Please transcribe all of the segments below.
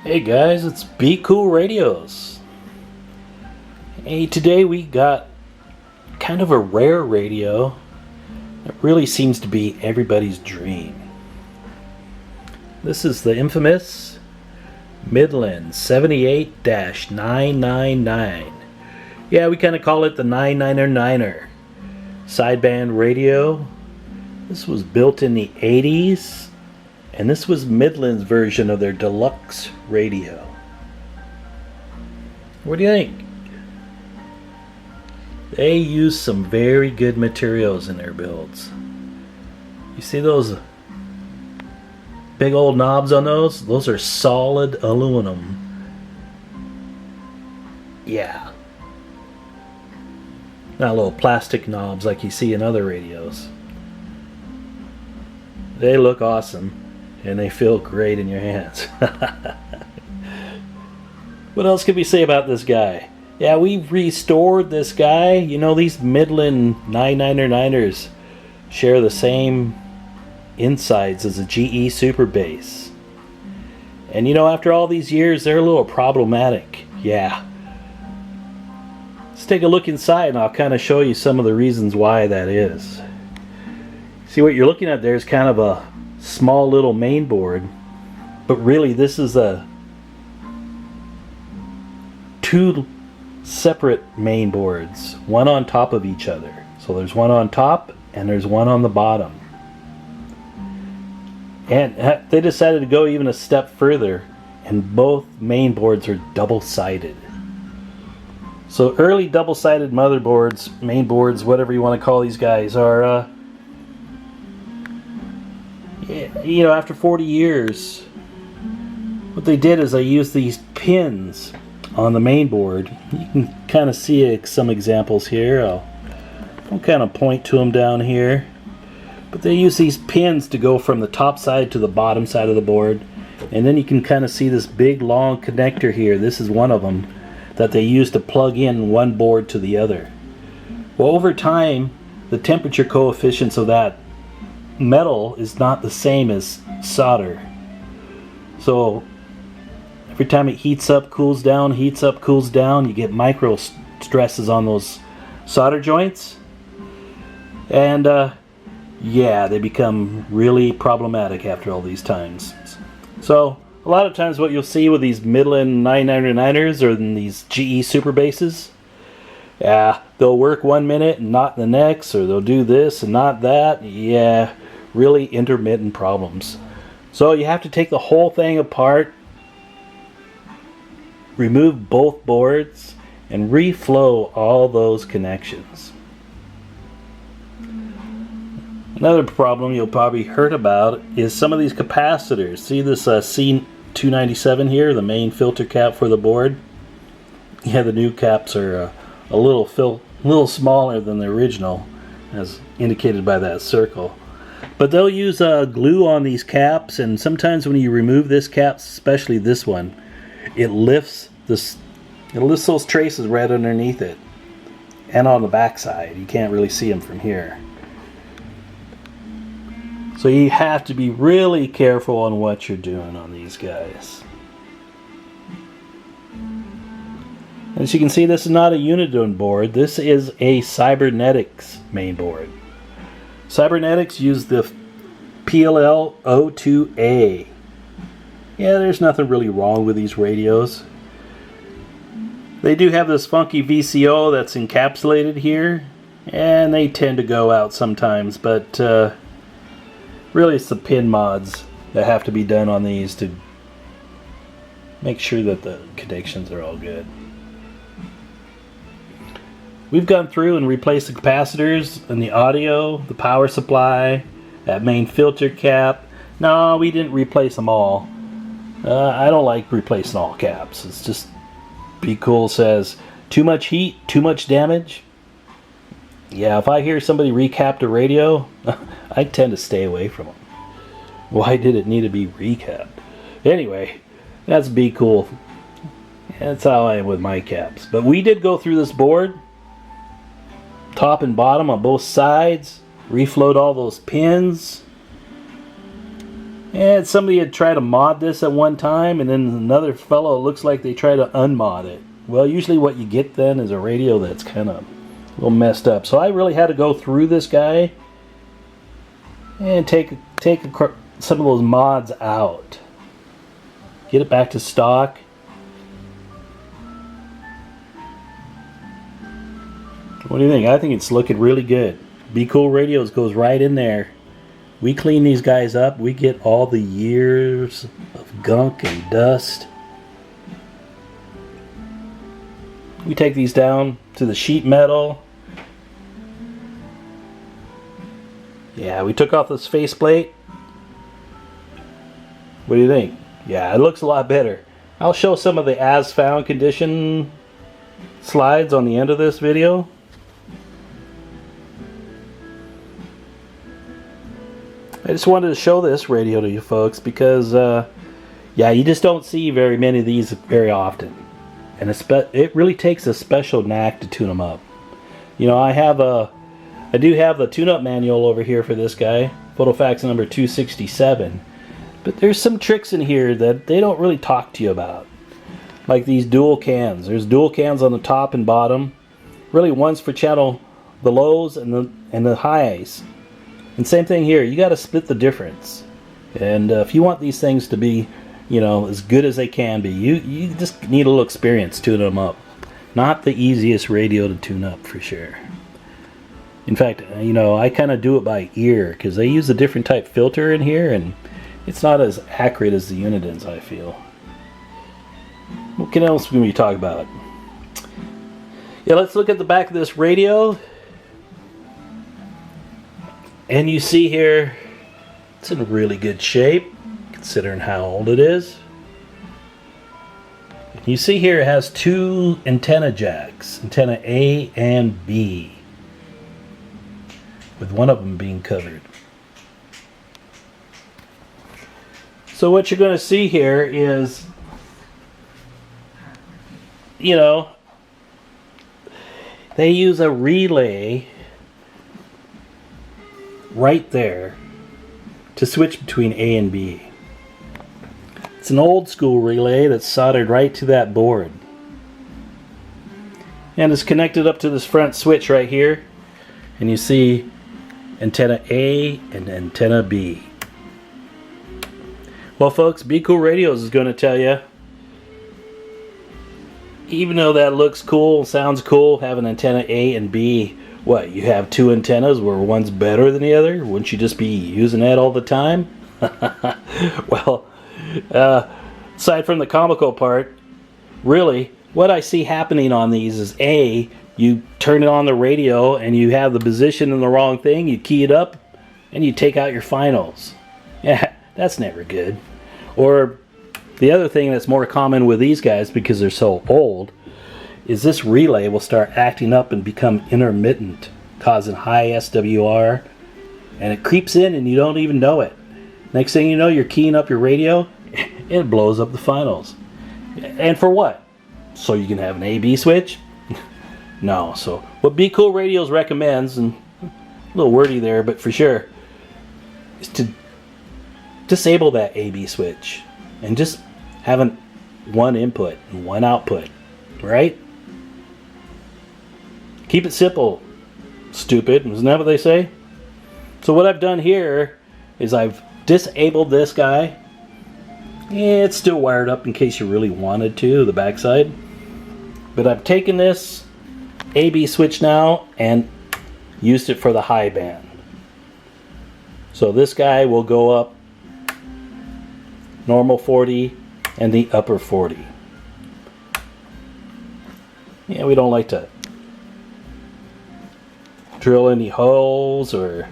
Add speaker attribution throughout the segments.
Speaker 1: Hey guys, it's BCool Radios. Hey, today we got kind of a rare radio that really seems to be everybody's dream. This is the infamous Midland 78-999. Yeah, we kind of call it the 999er. Sideband radio. This was built in the 80s. And this was Midland's version of their deluxe radio. What do you think? They use some very good materials in their builds. You see those big old knobs on those? Those are solid aluminum. Yeah. Not little plastic knobs like you see in other radios. They look awesome. And they feel great in your hands. What else can we say about this guy? Yeah, we've restored this guy. You know, these Midland 999ers share the same insides as a GE Super Bass. And you know, after all these years, they're a little problematic. Yeah. Let's take a look inside and I'll kind of show you some of the reasons why that is. See, what you're looking at there is kind of a small little mainboard, but really this is two separate mainboards, one on top of each other. So there's one on top and there's one on the bottom. And they decided to go even a step further, and both mainboards are double-sided. So early double-sided motherboards, mainboards, whatever you want to call these guys, are you know, after 40 years, what they did is they used these pins on the main board. You can kind of see some examples here. I'll kind of point to them down here. But they use these pins to go from the top side to the bottom side of the board. And then you can kind of see this big long connector here. This is one of them that they use to plug in one board to the other. Well, over time, the temperature coefficients of that metal is not the same as solder. So every time it heats up, cools down, heats up, cools down, you get micro stresses on those solder joints. And yeah, they become really problematic after all these times. So a lot of times what you'll see with these Midland 999ers or in these GE Super Basses, yeah, they'll work 1 minute and not the next, or they'll do this and not that. Yeah, really intermittent problems. So you have to take the whole thing apart, remove both boards, and reflow all those connections. Another problem you'll probably heard about is some of these capacitors. See this C297 here, the main filter cap for the board? Yeah, the new caps are a little smaller than the original, as indicated by that circle. But they'll use glue on these caps, and sometimes when you remove this cap, especially this one, it lifts those traces right underneath it, and on the back side. You can't really see them from here. So you have to be really careful on what you're doing on these guys. As you can see, this is not a Unidone board. This is a Cybernetics mainboard. Cybernetics use the PLL02A. Yeah, there's nothing really wrong with these radios. They do have this funky VCO that's encapsulated here, and they tend to go out sometimes, but really it's the pin mods that have to be done on these to make sure that the connections are all good. We've gone through and replaced the capacitors and the audio, the power supply, that main filter cap. No, we didn't replace them all. I don't like replacing all caps. It's just, BCool says, too much heat, too much damage. Yeah, if I hear somebody recapped a radio, I tend to stay away from them. Why did it need to be recapped? Anyway, that's BCool. That's how I am with my caps. But we did go through this board, top and bottom on both sides, reflowed all those pins, And somebody had tried to mod this at one time, and then another fellow, it looks like they tried to unmod it. Well, usually what you get then is a radio that's kind of a little messed up. So I really had to go through this guy and take some of those mods out. Get it back to stock. What do you think? I think it's looking really good. BCool Radios goes right in there. We clean these guys up. We get all the years of gunk and dust. We take these down to the sheet metal. Yeah, we took off this faceplate. What do you think? Yeah, it looks a lot better. I'll show some of the as found condition slides on the end of this video. I just wanted to show this radio to you folks because, yeah, you just don't see very many of these very often. And it really takes a special knack to tune them up. You know, I do have the tune-up manual over here for this guy, Photofax number 267. But there's some tricks in here that they don't really talk to you about. Like these dual cans. There's dual cans on the top and bottom. Really, one's for channel the lows and the highs. And same thing here, you got to split the difference. And if you want these things to be, you know, as good as they can be, you just need a little experience tuning them up. Not the easiest radio to tune up for sure. In fact, you know, I kind of do it by ear because they use a different type filter in here and it's not as accurate as the Unidens, I feel. What else can we talk about? Yeah, let's look at the back of this radio. And you see here, it's in really good shape, considering how old it is. You see here it has two antenna jacks, antenna A and B, with one of them being covered. So what you're going to see here is, you know, they use a relay right there to switch between A and B. It's an old school relay that's soldered right to that board. And it's connected up to this front switch right here. And you see antenna A and antenna B. Well folks, BCool Radios is going to tell you, even though that looks cool, sounds cool, having antenna A and B, what, you have two antennas where one's better than the other? Wouldn't you just be using that all the time? Well, aside from the comical part, really, what I see happening on these is A, you turn it on the radio and you have the position in the wrong thing, you key it up, and you take out your finals. Yeah, that's never good. Or the other thing that's more common with these guys, because they're so old, is this relay will start acting up and become intermittent, causing high SWR, and it creeps in and you don't even know it. Next thing you know, you're keying up your radio, it blows up the finals. And for what? So you can have an A-B switch? No. So what BCool Radios recommends, and a little wordy there, but for sure, is to disable that A-B switch and just have one input and one output, right? Keep it simple, stupid. Isn't that what they say? So what I've done here is I've disabled this guy. It's still wired up in case you really wanted to, the backside. But I've taken this A-B switch now and used it for the high band. So this guy will go up normal 40 and the upper 40. Yeah, we don't like to drill any holes, or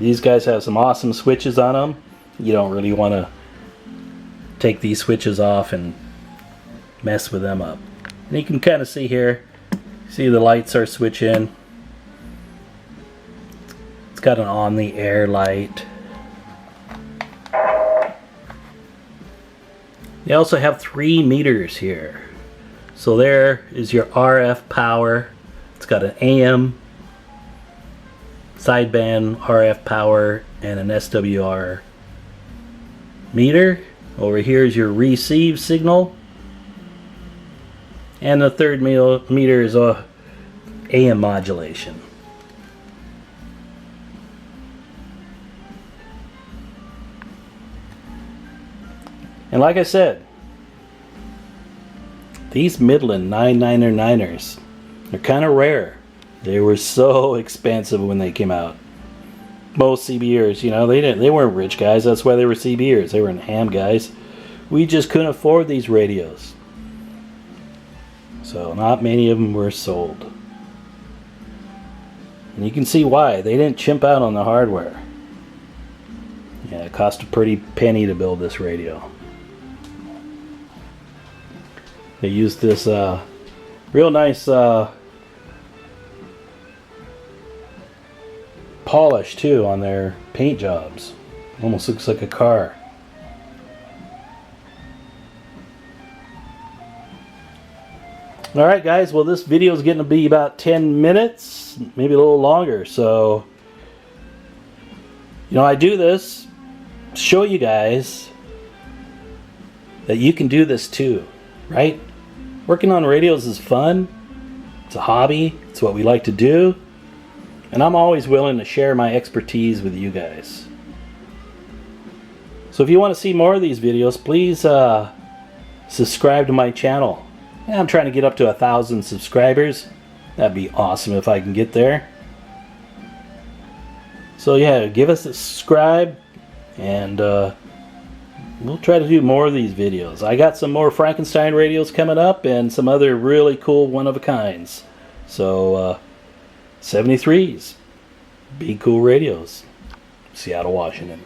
Speaker 1: these guys have some awesome switches on them. You don't really want to take these switches off and mess with them up. And you can kind of see here, see the lights are switching. It's got an on the air light. They also have 3 meters here. So there is your RF power. It's got an AM, sideband RF power, and an SWR meter. Over here is your receive signal. And the third meter is AM modulation. And like I said, these Midland 999ers, they're kind of rare. They were so expensive when they came out. Most CBers, you know, they weren't rich guys. That's why they were CBers. They weren't ham guys. We just couldn't afford these radios. So not many of them were sold. And you can see why. They didn't chimp out on the hardware. Yeah, it cost a pretty penny to build this radio. They used this real nice polish too on their paint jobs. Almost looks like a car. Alright guys, well this video is getting to be about 10 minutes, maybe a little longer. So, you know, I do this to show you guys that you can do this too, right? Working on radios is fun. It's a hobby. It's what we like to do. And I'm always willing to share my expertise with you guys. So if you want to see more of these videos, please subscribe to my channel. Yeah, I'm trying to get up to 1,000 subscribers. That'd be awesome if I can get there. So yeah, give us a subscribe, and we'll try to do more of these videos. I got some more Frankenstein radios coming up and some other really cool one-of-a-kinds. So 73s, BCool radios, Seattle, Washington.